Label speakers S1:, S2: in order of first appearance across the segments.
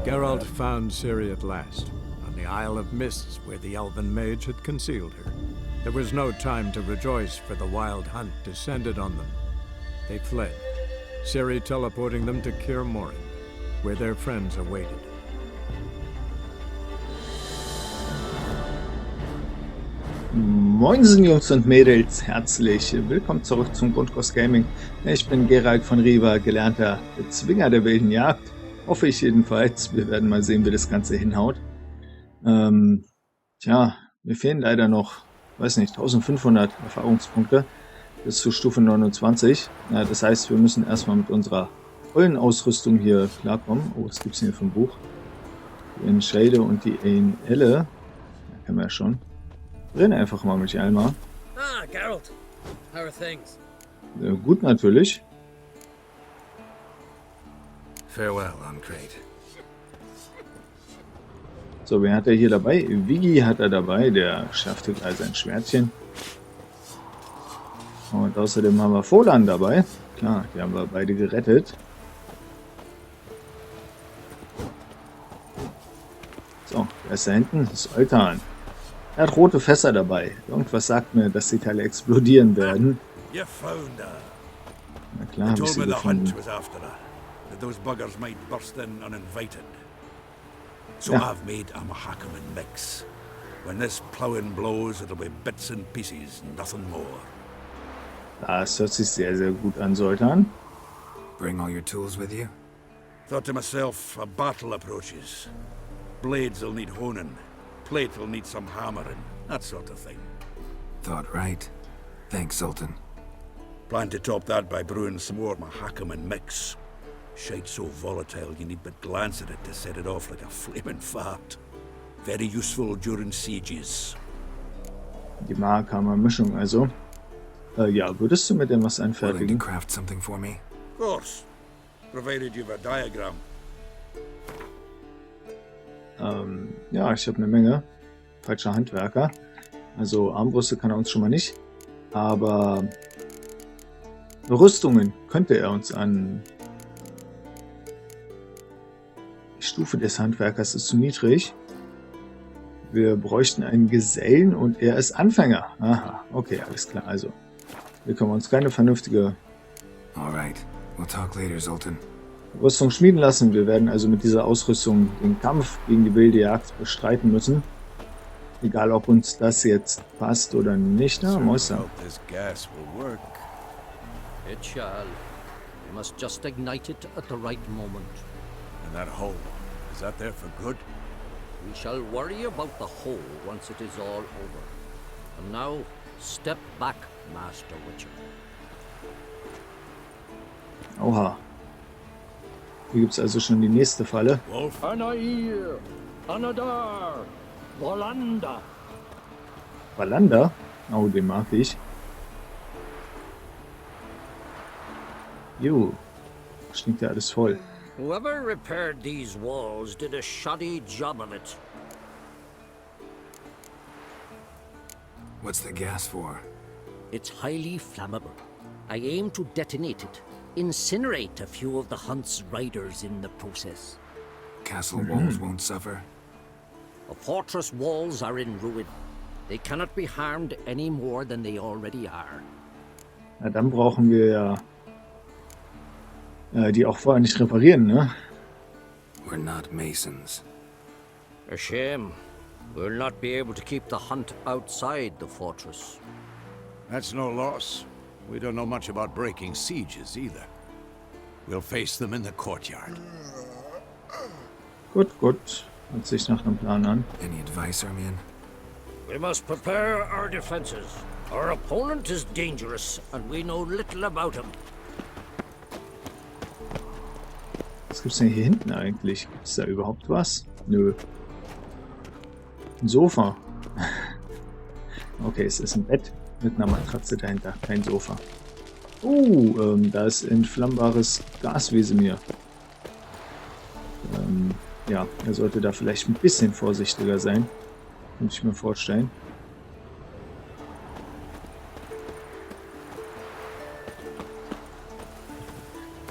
S1: Geralt found Ciri at last, on the Isle of Mists where the elven mage had concealed her. There was no time to rejoice, for the wild hunt descended on them. They fled, Ciri teleporting them to Kaer Morhen, where their friends awaited.
S2: Moinsen Jungs und Mädels, herzlich willkommen zurück zum Grundkurs Gaming. Ich bin Geralt von Riva, gelernter Bezwinger der wilden Jagd. Hoffe ich jedenfalls. Wir werden mal sehen, wie das Ganze hinhaut. Tja, mir fehlen leider noch, weiß nicht, 1500 Erfahrungspunkte bis zur Stufe 29. Das heißt, wir müssen erstmal mit unserer vollen Ausrüstung hier klarkommen. Oh, was gibt's denn hier für ein Buch? Die Enschede und die Elle. Ja, kennen wir ja schon. Reden einfach mal mit Alma.
S3: Ah, Geralt. How are things?
S2: Gut natürlich.
S4: Farewell, Ankunft.
S2: So, wen hat er hier dabei? Vigi hat er dabei, der schärfte gleich sein Schwertchen. Und außerdem haben wir Folan dabei. Klar, die haben wir beide gerettet. So, wer ist da hinten? Das ist Oltan. Er hat rote Fässer dabei. Irgendwas sagt mir, dass die Teile explodieren werden. Na klar, habe ich sie gefunden.
S4: Those buggers might burst in uninvited. So
S2: Ja.
S4: I've made a angekommen mix. When this plowing blows, it'll be bits and pieces, nothing more.
S2: Das hört sich sehr, sehr gut an, Soltan.
S5: Bring all your tools with you?
S4: Thought to myself, a battle approaches. Blades will need honing. Plate will need some hammering. That sort of thing.
S5: Thought right. Thanks, Sultan.
S4: Plan to top that by brewing some more angekommen mix. Shite so volatile you need but glance at it to set it off like a flaming fart. Very useful during sieges.
S2: Die Mahakamer Mischung also. Ja, würdest du mit dem was
S5: Willing to
S2: anfertigen?
S5: craft something for me?
S4: Of course. Provided you've a diagram.
S2: Ja, ich habe eine Menge. Falscher Handwerker. Also Armbrüste kann er uns schon mal nicht. Aber Rüstungen könnte er uns an. Die Stufe des Handwerkers ist zu niedrig. Wir bräuchten einen Gesellen und er ist Anfänger. Aha, okay, alles klar. Also, wir können uns keine vernünftige
S5: Alright. We'll talk later, Sultan.
S2: Rüstung schmieden lassen. Wir werden also mit dieser Ausrüstung den Kampf gegen die wilde Jagd bestreiten müssen. Egal, ob uns das jetzt passt oder nicht. Na, Mäuser.
S1: Hope this gas will work.
S3: It shall. We must just ignite it at the right moment.
S1: And that hole, is that there for good?
S3: We shall worry about the hole once it is all over. And now, step back, Master Witcher.
S2: Oha. Hier gibt es also schon die nächste Falle.
S1: Wolf?
S6: Anair, Anadar, Volanda.
S2: Valanda? Oh, den mag ich. Jo. Stinkt ja alles voll.
S3: Whoever repaired these walls did a shoddy job of it.
S5: What's the gas for?
S3: It's highly flammable. I aim to detonate it. Incinerate a few of the hunt's riders in the process.
S5: Castle walls won't suffer?
S3: The fortress walls are in ruin. They cannot be harmed any more than they already are.
S2: Na, dann brauchen wir ja die auch vorher nicht reparieren, ne?
S5: We're not masons.
S3: A shame. We'll not be able to keep the hunt outside the fortress.
S1: That's no loss. We don't know much about breaking sieges either. We'll face them in the courtyard.
S2: Gut, gut. Hört sich nach einem Plan an.
S5: Any advice, Armian?
S3: We must prepare our defenses. Our opponent is dangerous, and we know little about him.
S2: Was gibt's denn hier hinten eigentlich? Gibt's da überhaupt was? Nö. Ein Sofa. Okay, es ist ein Bett mit einer Matratze dahinter, kein Sofa. Da ist entflammbares Gaswesen hier. Ja, er sollte da vielleicht ein bisschen vorsichtiger sein. Könnte ich mir vorstellen.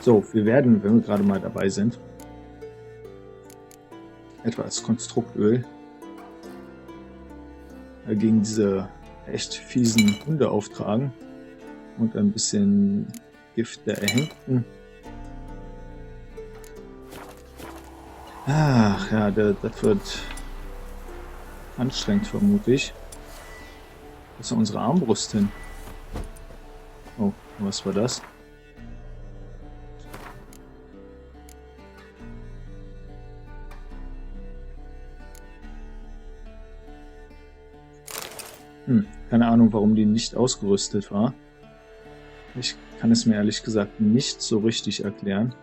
S2: So, wir werden, wenn wir gerade mal dabei sind, etwa als Konstruktöl, gegen diese echt fiesen Hunde auftragen und ein bisschen Gift der Erhängten. Ach ja, das wird anstrengend, vermute ich. Wo ist unsere Armbrust hin? Oh, was war das? Keine Ahnung, warum die nicht ausgerüstet war. Ich kann es mir ehrlich gesagt nicht so richtig erklären.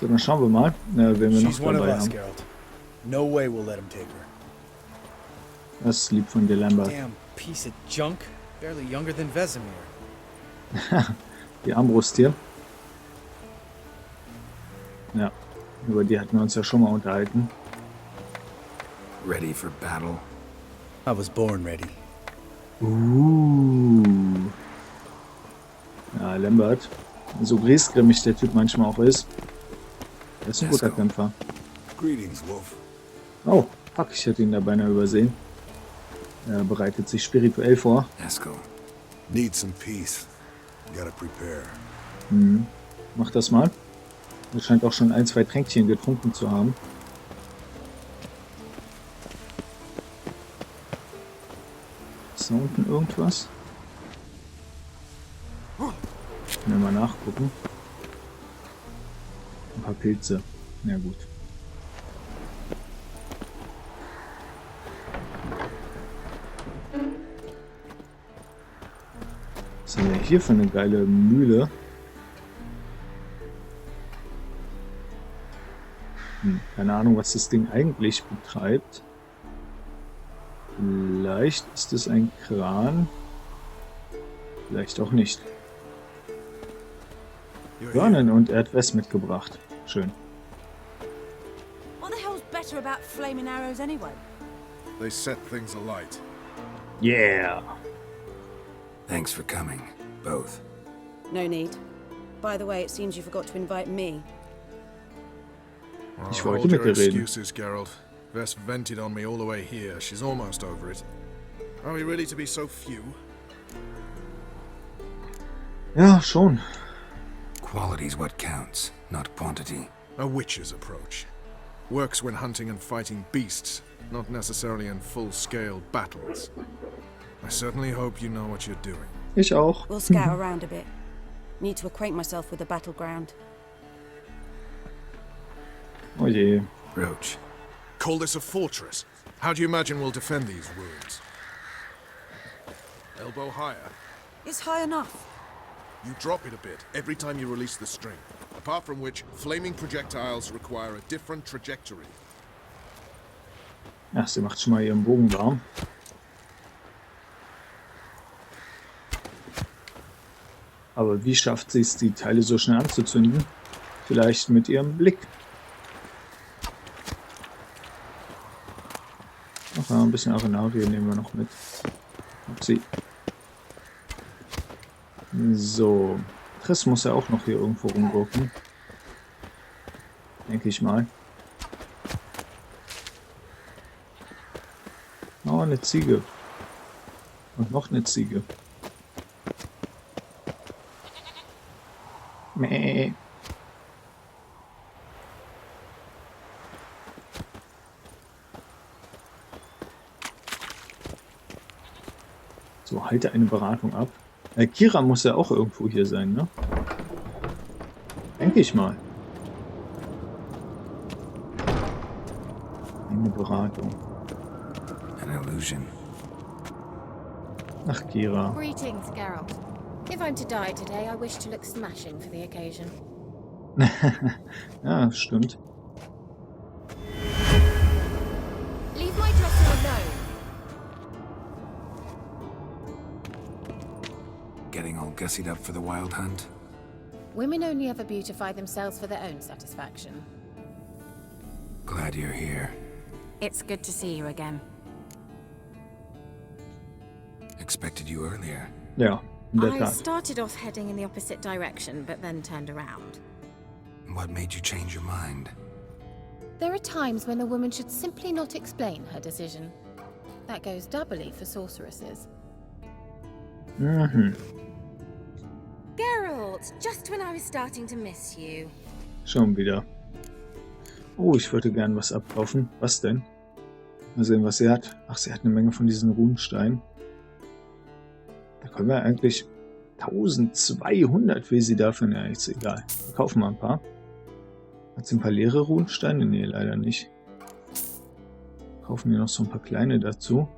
S2: So, dann schauen wir mal, wen wir noch dabei haben.
S7: No way we'll let him take her.
S2: Das ist lieb von dir, Lambert.
S7: Damn piece of junk. Barely younger than Vesemir.
S2: Die Armbrust hier. Ja, über die hatten wir uns ja schon mal unterhalten.
S5: Ready for battle?
S7: I was born ready.
S2: Ja, Lambert. So griesgrimmig der Typ manchmal auch ist. Er ist ein guter Kämpfer.
S5: Greetings, Wolf.
S2: Oh, fuck, ich hätte ihn da beinahe übersehen. Er bereitet sich spirituell vor.
S5: Esco.
S8: Need some peace. Gotta prepare.
S2: Mach das mal. Er scheint auch schon 1, 2 Tränkchen getrunken zu haben. Ist da unten irgendwas? Können wir mal nachgucken. Ein paar Pilze. Ja gut. Was haben wir hier für eine geile Mühle? Keine Ahnung, was das Ding eigentlich betreibt. Vielleicht ist es ein Kran. Vielleicht auch nicht. Birnen und Erdwest mitgebracht. Schön.
S9: What the hell's better about flaming arrows anyway?
S8: They set things alight.
S2: Yeah!
S5: Thanks for coming, both.
S9: No need. By the way, it seems you forgot to invite me.
S2: Ich wollte mit dir reden.
S8: Excuses, Geralt. Vess vented on me all the way here. She's almost over it. Are we really to be so few?
S2: Ja, schon.
S5: Quality's what counts, not quantity.
S8: A witch's approach. Works when hunting and fighting beasts, not necessarily in full-scale battles. I certainly hope you know what you're doing.
S2: Ich auch.
S9: We'll scout around a bit. Need to acquaint myself with the battleground.
S2: Oh je.
S5: Roach.
S8: Call this a fortress? How do you imagine we'll defend these ruins? Elbow higher.
S9: It's high enough.
S8: You drop it a bit every time you release the string. Apart from which, flaming projectiles require a different trajectory.
S2: Ach, sie macht schon mal ihren Bogen warm. Aber wie schafft sie es, die Teile so schnell anzuzünden? Vielleicht mit ihrem Blick. Ach ja, ein bisschen Arenarie nehmen wir noch mit. Upsi. So. Triss muss ja auch noch hier irgendwo rumgucken. Denke ich mal. Oh, eine Ziege. Und noch eine Ziege. Mäh. So, halte eine Beratung ab. Kira muss ja auch irgendwo hier sein, ne? Denke ich mal. Eine Beratung.
S5: An illusion.
S2: Ach, Kira.
S10: Greetings, Geralt. If I'm to die today, I wish to look smashing for the occasion.
S2: Ja, stimmt.
S10: Leave my dresser alone.
S5: Getting all gussied up for the wild hunt?
S10: Women only ever beautify themselves for their own satisfaction.
S5: Glad you're here.
S9: It's good to see you again.
S5: expected you earlier.
S2: Ja, in der
S10: I
S2: Tat.
S10: started off heading in the opposite direction, but then turned around.
S5: What made you change your mind?
S10: There are times when a woman should simply not explain her decision. That goes doubly for sorceresses.
S2: Mhm.
S10: Geralt, just when I was starting to miss you.
S2: Schon wieder. Oh, ich würde gern was abkaufen. Was denn? Mal sehen, was sie hat. Ach, sie hat eine Menge von diesen Runensteinen. Da können wir eigentlich 1200 will sie dafür. Ja, ist egal. Wir kaufen mal ein paar. Hat sie ein paar leere Runensteine? Nee, leider nicht. Kaufen wir noch so ein paar kleine dazu.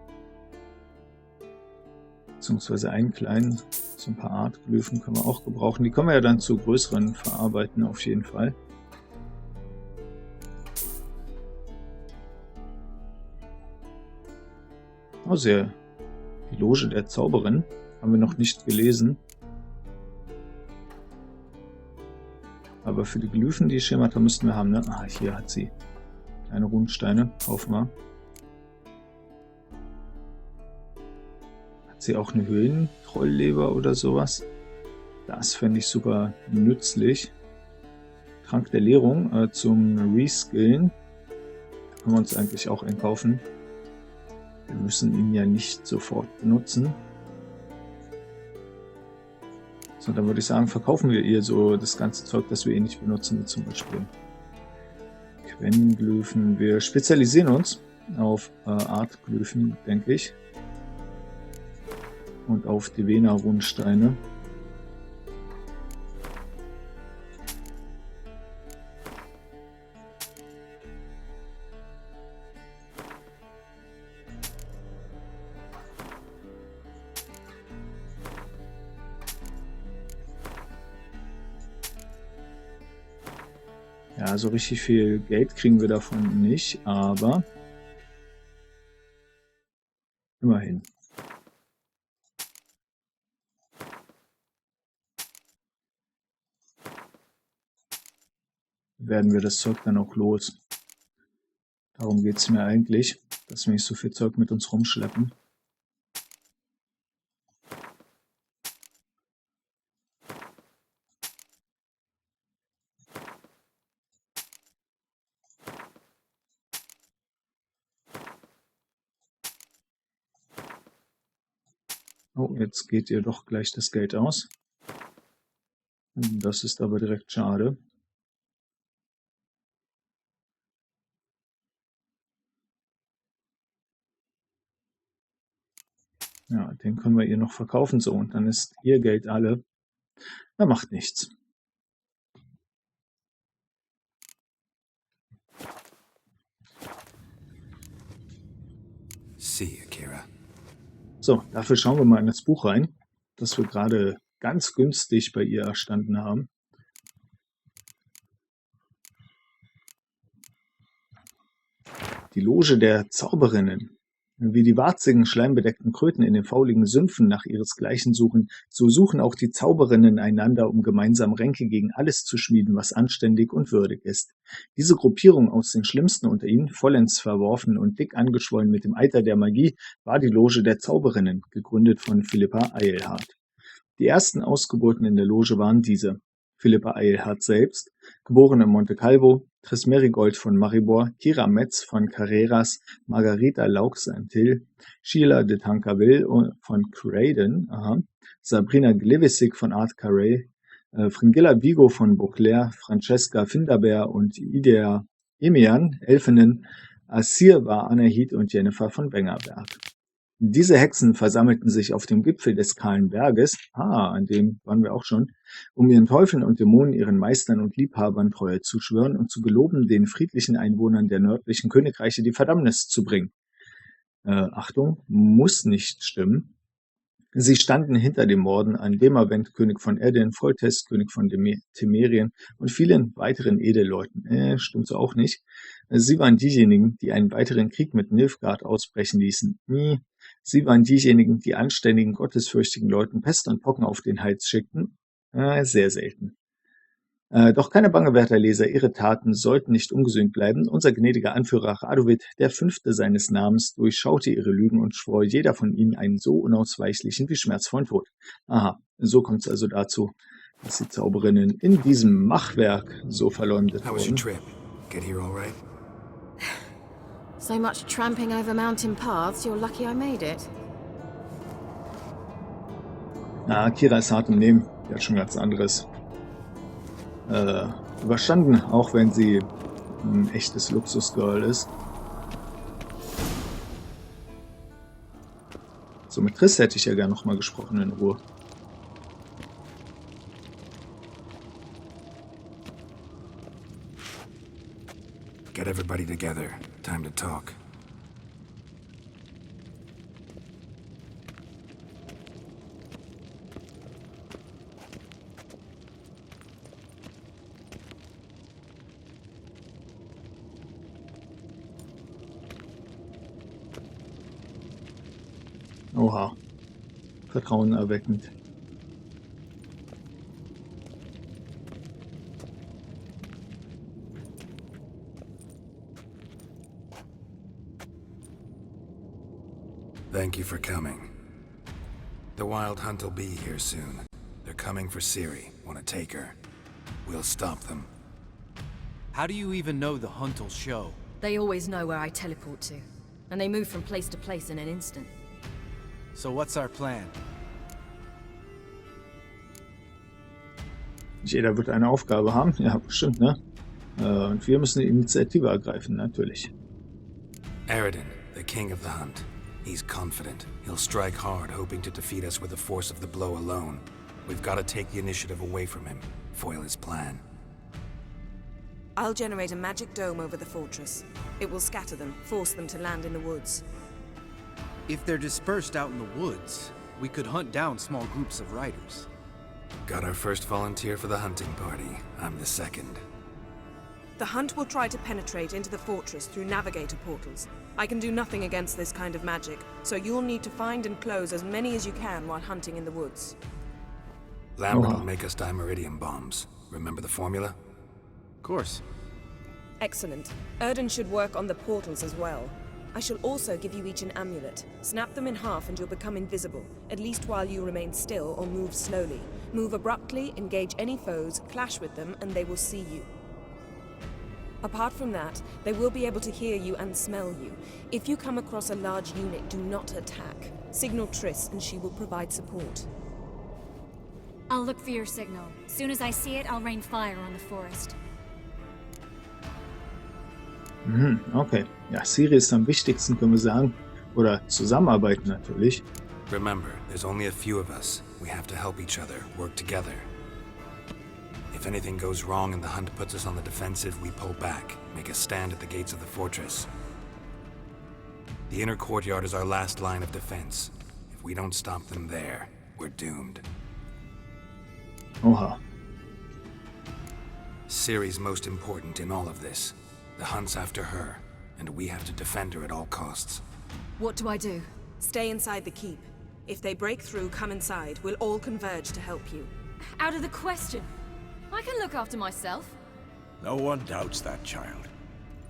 S2: Beziehungsweise einen kleinen. So ein paar Artglyphen können wir auch gebrauchen. Die können wir ja dann zu größeren verarbeiten, auf jeden Fall. Oh, sehr. Die Loge der Zauberin haben wir noch nicht gelesen. Aber für die Glyphen, die Schemata müssten wir haben, ne? Ah, hier hat sie. Kleine Runensteine. Kaufen wir. Hat sie auch eine Höhlentrollleber oder sowas? Das fände ich super nützlich. Trank der Leerung zum Reskillen. Da können wir uns eigentlich auch einkaufen. Wir müssen ihn ja nicht sofort benutzen. So, dann würde ich sagen, verkaufen wir ihr so das ganze Zeug, das wir eh nicht benutzen, wie zum Beispiel Quellenglyphen. Wir spezialisieren uns auf Artglyphen, denke ich. Und auf die Vena-Runensteine. Ja, so richtig viel Geld kriegen wir davon nicht, aber immerhin. Werden wir das Zeug dann auch los. Darum geht es mir eigentlich, dass wir nicht so viel Zeug mit uns rumschleppen. Oh, jetzt geht ihr doch gleich das Geld aus. Das ist aber direkt schade. Ja, den können wir ihr noch verkaufen, so, und dann ist ihr Geld alle. Er macht nichts.
S5: See you, Kira.
S2: So, dafür schauen wir mal in das Buch rein, das wir gerade ganz günstig bei ihr erstanden haben. Die Loge der Zauberinnen. Wie die warzigen, schleimbedeckten Kröten in den fauligen Sümpfen nach ihresgleichen suchen, so suchen auch die Zauberinnen einander, um gemeinsam Ränke gegen alles zu schmieden, was anständig und würdig ist. Diese Gruppierung aus den Schlimmsten unter ihnen, vollends verworfen und dick angeschwollen mit dem Eiter der Magie, war die Loge der Zauberinnen, gegründet von Philippa Eilhart. Die ersten Ausgeburten in der Loge waren diese: Philippa Eilhart selbst, geboren in Monte Calvo, Trismerigold von Maribor, Kira Metz von Carreras, Margarita Laux-Saint-Hill, Sheila de Tancarville von Craydon, Sabrina Glevissig von Art Carré, Fringilla Vigo von Beauclair, Francesca Findaber und Idea Emian, Elfinnen, Assir war Anahit und Jennifer von Wengerberg. Diese Hexen versammelten sich auf dem Gipfel des kahlen Berges, an dem waren wir auch schon, um ihren Teufeln und Dämonen, ihren Meistern und Liebhabern Treue zu schwören und zu geloben, den friedlichen Einwohnern der nördlichen Königreiche die Verdammnis zu bringen. Achtung, muss nicht stimmen. Sie standen hinter den Morden an Demavend, König von Erdin, Foltest, König von Temerien und vielen weiteren Edelleuten. Stimmt so auch nicht. Sie waren diejenigen, die einen weiteren Krieg mit Nilfgaard ausbrechen ließen. Sie waren diejenigen, die anständigen, gottesfürchtigen Leuten Pest und Pocken auf den Hals schickten. Sehr selten. Doch keine Bange, werter Leser, Ihre Taten sollten nicht ungesühnt bleiben. Unser gnädiger Anführer Radovid, der Fünfte seines Namens, durchschaute Ihre Lügen und schwor jeder von ihnen einen so unausweichlichen wie schmerzvollen Tod. Aha, so kommt es also dazu, dass die Zauberinnen in diesem Machwerk so verleumdet
S5: How was your
S2: wurden.
S5: trip? Get here all right?
S10: So much tramping over mountain paths, you're lucky I made it.
S2: Na, Kira ist hart im Nehmen. Die hat schon ganz anderes überstanden, auch wenn sie ein echtes Luxusgirl ist. So, mit Triss hätte ich ja gern nochmal gesprochen in Ruhe.
S5: Get everybody together. Time to talk.
S2: Oha. Vertrauenerweckend.
S5: Thank you for coming. The Wild Hunt will be here soon. They're coming for Ciri. Want to take her? We'll stop them.
S7: How do you even know the hunt'll show?
S11: They always know where I teleport to, and they move from place to place in an instant.
S7: So what's our plan?
S2: Jeder wird eine Aufgabe haben. Ja, bestimmt, ne? Und wir müssen die Initiative ergreifen, natürlich.
S5: Aradin, the king of the hunt. He's confident. He'll strike hard, hoping to defeat us with the force of the blow alone. We've got to take the initiative away from him, foil his plan.
S12: I'll generate a magic dome over the fortress. It will scatter them, force them to land in the woods.
S7: If they're dispersed out in the woods, we could hunt down small groups of riders.
S5: Got our first volunteer for the hunting party. I'm the second.
S12: The hunt will try to penetrate into the fortress through navigator portals. I can do nothing against this kind of magic, so you'll need to find and close as many as you can while hunting in the woods.
S5: Lambert will make us dimeridium bombs. Remember the formula?
S7: Of course.
S12: Excellent. Erden should work on the portals as well. I shall also give you each an amulet. Snap them in half and you'll become invisible, at least while you remain still or move slowly. Move abruptly, engage any foes, clash with them, and they will see you. Apart from that, they will be able to hear you and smell you. If you come across a large unit, do not attack. Signal Triss and she will provide support.
S13: I'll look for your signal. Soon as I see it, I'll rain fire on the forest.
S2: Okay. Ja, Ciri ist am wichtigsten, können wir sagen. Oder zusammenarbeiten natürlich.
S5: Remember, there's only a few of us. We have to help each other, work together. If anything goes wrong and the hunt puts us on the defensive, we pull back, make a stand at the gates of the fortress. The inner courtyard is our last line of defense. If we don't stop them there, we're doomed.
S2: Oha.
S5: Ciri's most important in all of this. The hunt's after her, and we have to defend her at all costs.
S11: What do I do?
S12: Stay inside the keep. If they break through, come inside. We'll all converge to help you.
S11: Out of the question. I can look after myself.
S4: No one doubts that, child.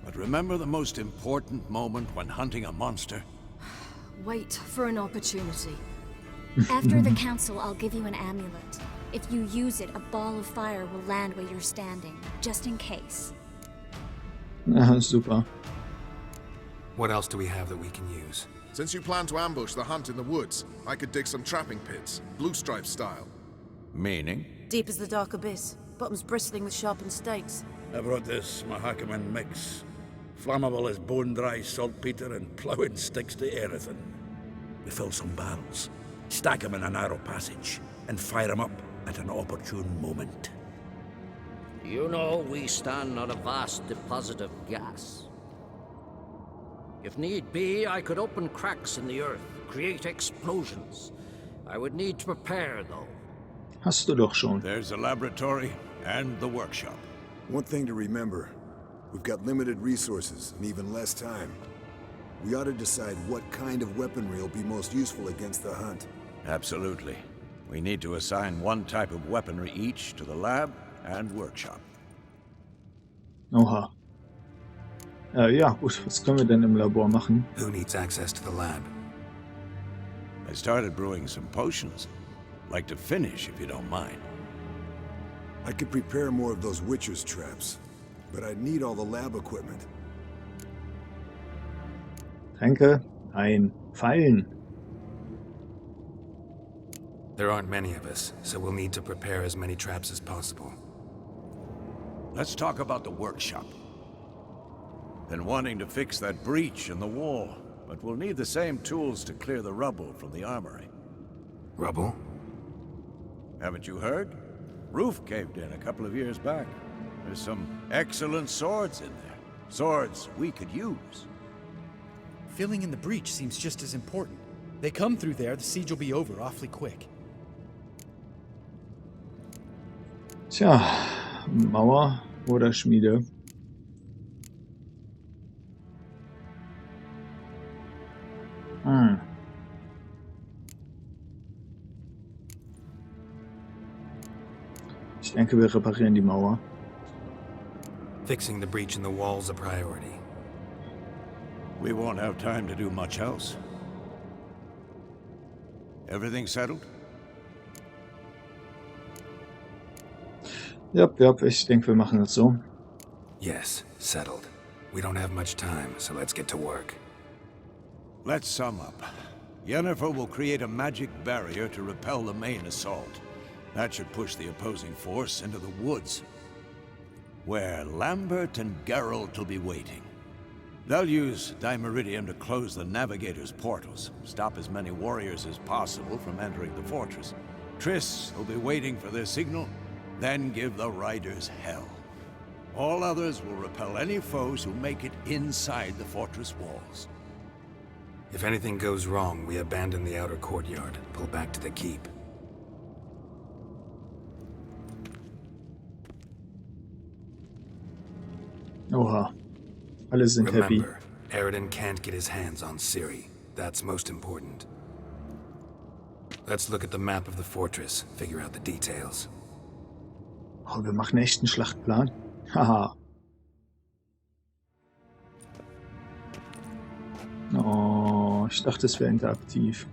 S4: But remember the most important moment when hunting a monster?
S11: Wait for an opportunity.
S13: After the council, I'll give you an amulet. If you use it, a ball of fire will land where you're standing, just in case.
S2: Super.
S5: What else do we have that we can use?
S8: Since you plan to ambush the hunt in the woods, I could dig some trapping pits, blue stripe style.
S4: Meaning?
S9: Deep as the dark abyss, bottoms bristling with sharpened stakes.
S4: I brought this Mahakaman mix. Flammable as bone-dry saltpeter and ploughing sticks to everything. We fill some barrels, stack them in a narrow passage, and fire them up at an opportune moment.
S3: You know, we stand on a vast deposit of gas. If need be, I could open cracks in the earth, create explosions. I would need to prepare, though.
S2: Hast du doch schon.
S4: There's a laboratory and the workshop.
S14: One thing to remember, we've got limited resources and even less time. We ought to decide what kind of weaponry will be most useful against the hunt.
S4: Absolutely. We need to assign one type of weaponry each to the lab and workshop.
S2: Oha. Ja, gut. Was können wir denn im Labor machen?
S5: Who needs access to the lab?
S4: I started brewing some potions. Like to finish, if you don't mind.
S14: I could prepare more of those Witcher's traps, but I'd need all the lab equipment.
S2: Tränke? Nein. Fallen.
S5: There aren't many of us, so we'll need to prepare as many traps as possible.
S4: Let's talk about the workshop. Been wanting to fix that breach in the wall, but we'll need the same tools to clear the rubble from the armory.
S5: Rubble?
S4: Haven't you heard? Roof caved in a couple of years back. There's some excellent swords in there. Swords we could use.
S7: Filling in the breach seems just as important. They come through there, the siege will be over awfully quick.
S2: Tja, Mauer oder Schmiede. Ich denke, wir reparieren die Mauer.
S5: Fixing the breach in the wall's a priority.
S4: We won't have time to do much else. Everything settled?
S2: Ja, ich denke, wir machen das so.
S5: Yes, settled. We don't have much time, so let's get to work.
S4: Let's sum up. Yennefer will create a magic barrier to repel the main assault. That should push the opposing force into the woods, where Lambert and Geralt will be waiting. They'll use Dimeridium to close the Navigator's portals, stop as many warriors as possible from entering the fortress. Triss will be waiting for their signal, then give the riders hell. All others will repel any foes who make it inside the fortress walls.
S5: If anything goes wrong, we abandon the outer courtyard, pull back to the keep.
S2: Oha. Alle sind happy.
S5: Remember, Aridin can't get his hands on Ciri. That's most important. Let's look at the map of the fortress, figure out the details.
S2: Oh, wir machen echt einen Schlachtplan. Haha. Oh, ich dachte, es wäre interaktiv.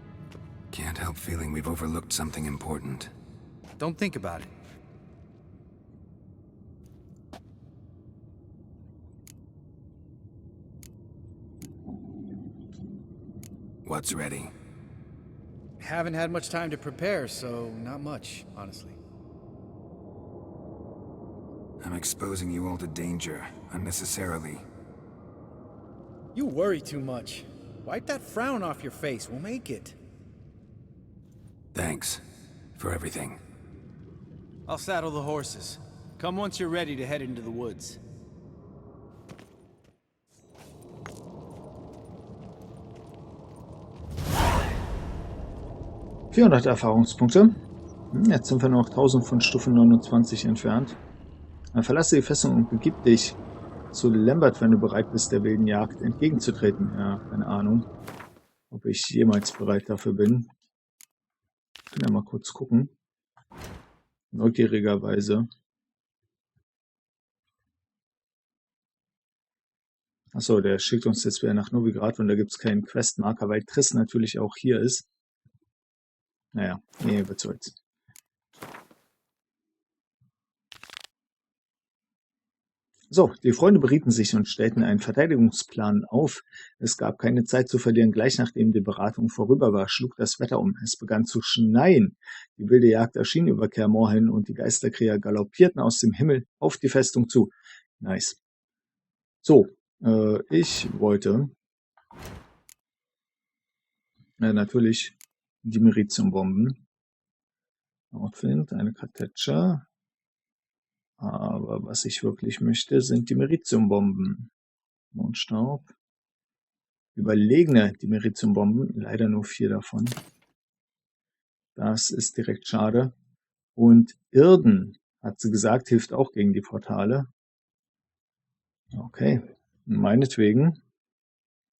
S5: Can't help feeling we've overlooked something important.
S7: Don't think about it.
S5: What's ready?
S7: Haven't had much time to prepare, so not much, honestly.
S5: I'm exposing you all to danger, unnecessarily.
S7: You worry too much. Wipe that frown off your face, we'll make it.
S5: Thanks for everything.
S7: I'll saddle the horses. Come once you're ready to head into the woods.
S2: ...400 Erfahrungspunkte. Jetzt sind wir noch 1000 von Stufe 29 entfernt. Verlasse die Festung und begib dich zu Lambert, wenn du bereit bist, der wilden Jagd entgegenzutreten. Ja, keine Ahnung, ob ich jemals bereit dafür bin. Ich kann ja mal kurz gucken. Neugierigerweise. Achso, der schickt uns jetzt wieder nach Novigrad und da gibt es keinen Questmarker, weil Triss natürlich auch hier ist. Naja, nee, was soll's. So, die Freunde berieten sich und stellten einen Verteidigungsplan auf. Es gab keine Zeit zu verlieren. Gleich nachdem die Beratung vorüber war, schlug das Wetter um. Es begann zu schneien. Die wilde Jagd erschien über Kaer Morhen und die Geisterkrieger galoppierten aus dem Himmel auf die Festung zu. Nice. So, ich wollte natürlich die Meriziumbomben. Outfit, eine Kartätsche. Aber was ich wirklich möchte, sind die Meriziumbomben. Mondstaub. Überlegene die Meriziumbomben. Leider nur 4 davon. Das ist direkt schade. Und Irden, hat sie gesagt, hilft auch gegen die Portale. Okay, meinetwegen.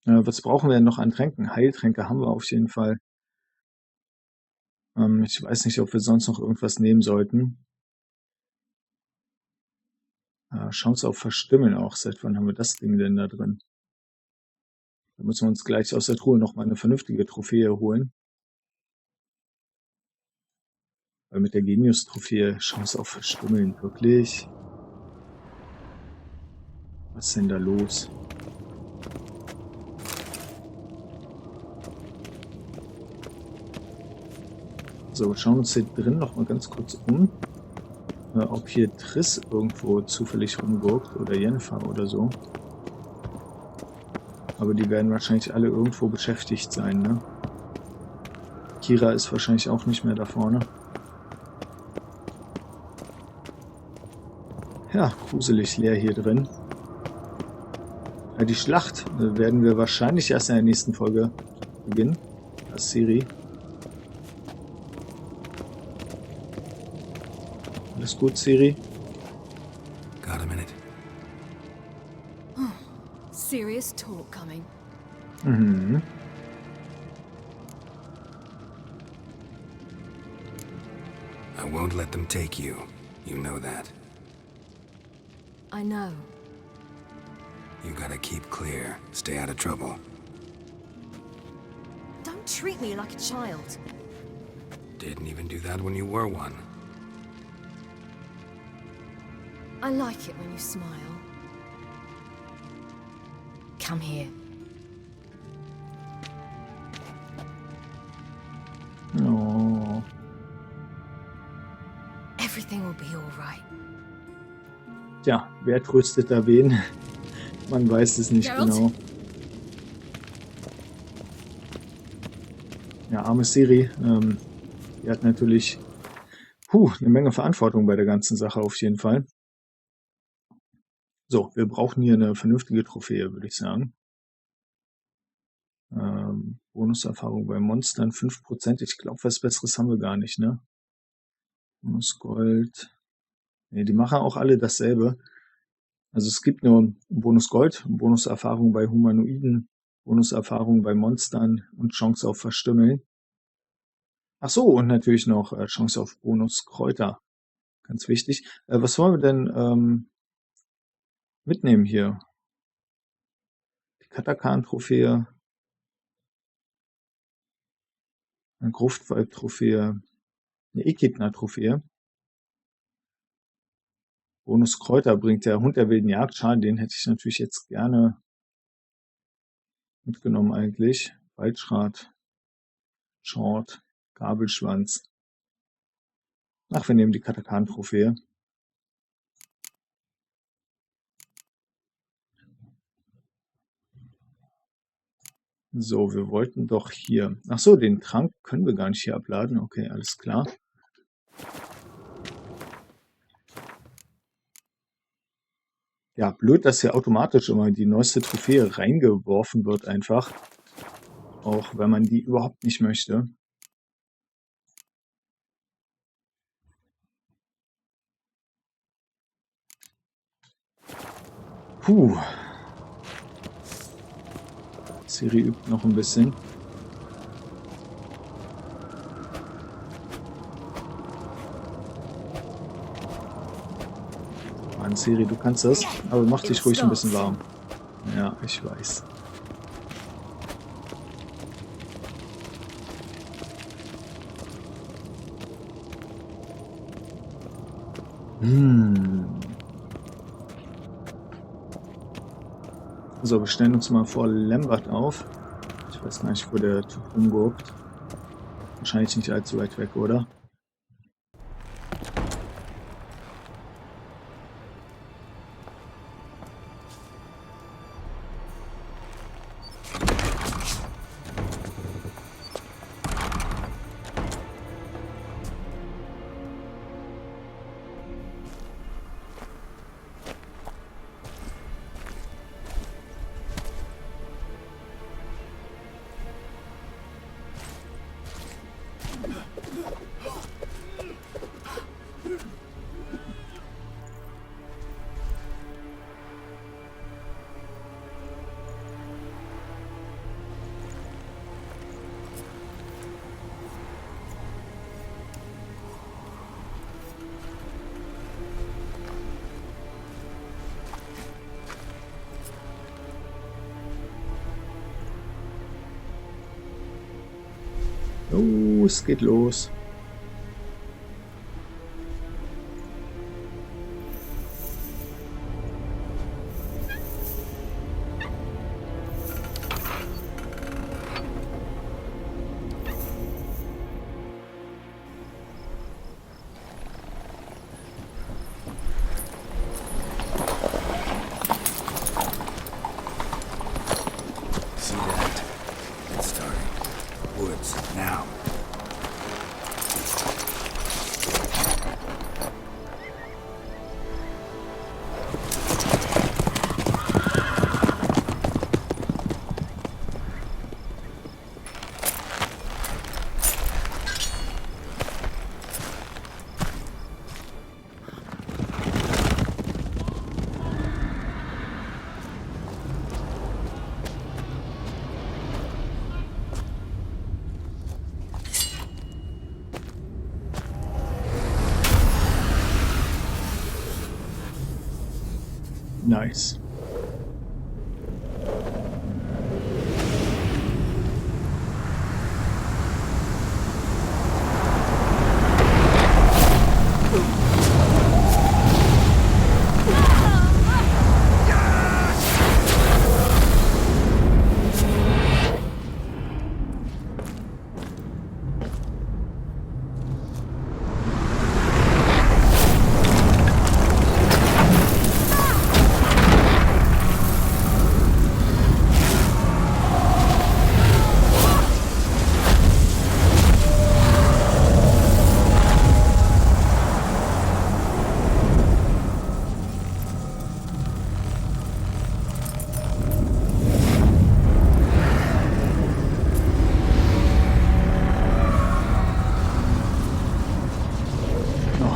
S2: Was brauchen wir denn noch an Tränken? Heiltränke haben wir auf jeden Fall. Ich weiß nicht, ob wir sonst noch irgendwas nehmen sollten. Chance auf Verstimmeln auch. Seit wann haben wir das Ding denn da drin? Da müssen wir uns gleich aus der Truhe nochmal eine vernünftige Trophäe holen. Weil mit der Genius-Trophäe Chance auf Verstimmeln, wirklich. Was ist denn da los? So, wir schauen uns hier drin nochmal ganz kurz um. Ob hier Triss irgendwo zufällig rumgurkt oder Jennifer oder so. Aber die werden wahrscheinlich alle irgendwo beschäftigt sein, ne? Kira ist wahrscheinlich auch nicht mehr da vorne. Ja, gruselig leer hier drin. Ja, die Schlacht werden wir wahrscheinlich erst in der nächsten Folge beginnen. Als Serie. Alles gut, Siri?
S5: Got a minute.
S11: Serious talk coming.
S2: Mhm.
S5: I won't let them take you. You know that.
S11: I know.
S5: You gotta keep clear. Stay out of trouble.
S11: Don't treat me like a child.
S5: Didn't even do that when you were one.
S11: I like it when you smile. Come here.
S2: Oh.
S11: Everything will be all right.
S2: Tja, wer tröstet da wen? Man weiß es nicht genau. Ja, arme Siri. Die hat natürlich eine Menge Verantwortung bei der ganzen Sache auf jeden Fall. So, wir brauchen hier eine vernünftige Trophäe, würde ich sagen. Bonuserfahrung bei Monstern 5%. Ich glaube, was Besseres haben wir gar nicht, ne? Bonus Gold. Ne, die machen auch alle dasselbe. Also es gibt nur Bonus Gold, Bonuserfahrung bei Humanoiden, Bonuserfahrung bei Monstern und Chance auf Verstümmeln. Ach so, und natürlich noch Chance auf Bonus Kräuter. Ganz wichtig. Was wollen wir denn mitnehmen hier? Die Katakan-Trophäe, eine Gruftwald-Trophäe, eine Echidna-Trophäe. Bonus Kräuter bringt der Hund der wilden Jagd. Schade, den hätte ich natürlich jetzt gerne mitgenommen eigentlich. Waldschrat, Short, Gabelschwanz. Ach, wir nehmen die Katakan-Trophäe. So, wir wollten doch hier... Ach so, den Trank können wir gar nicht hier abladen. Okay, alles klar. Ja, blöd, dass hier automatisch immer die neueste Trophäe reingeworfen wird einfach. Auch wenn man die überhaupt nicht möchte. Puh. Siri übt noch ein bisschen. Mann, Siri, du kannst das, aber mach dich ruhig ein bisschen warm. Ja, ich weiß. So, wir stellen uns mal vor Lambert auf. Ich weiß gar nicht, wo der Typ rumguckt. Wahrscheinlich nicht allzu weit weg, oder? Oh, es geht los.
S5: See that? It's starting. Woods, now.
S2: Nice.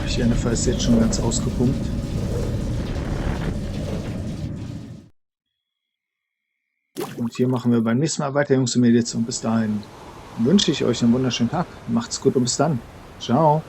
S2: Jennifer ist jetzt schon ganz ausgepumpt. Und hier machen wir beim nächsten Mal weiter, Jungs und Mädels. Und bis dahin wünsche ich euch einen wunderschönen Tag. Macht's gut und bis dann. Ciao.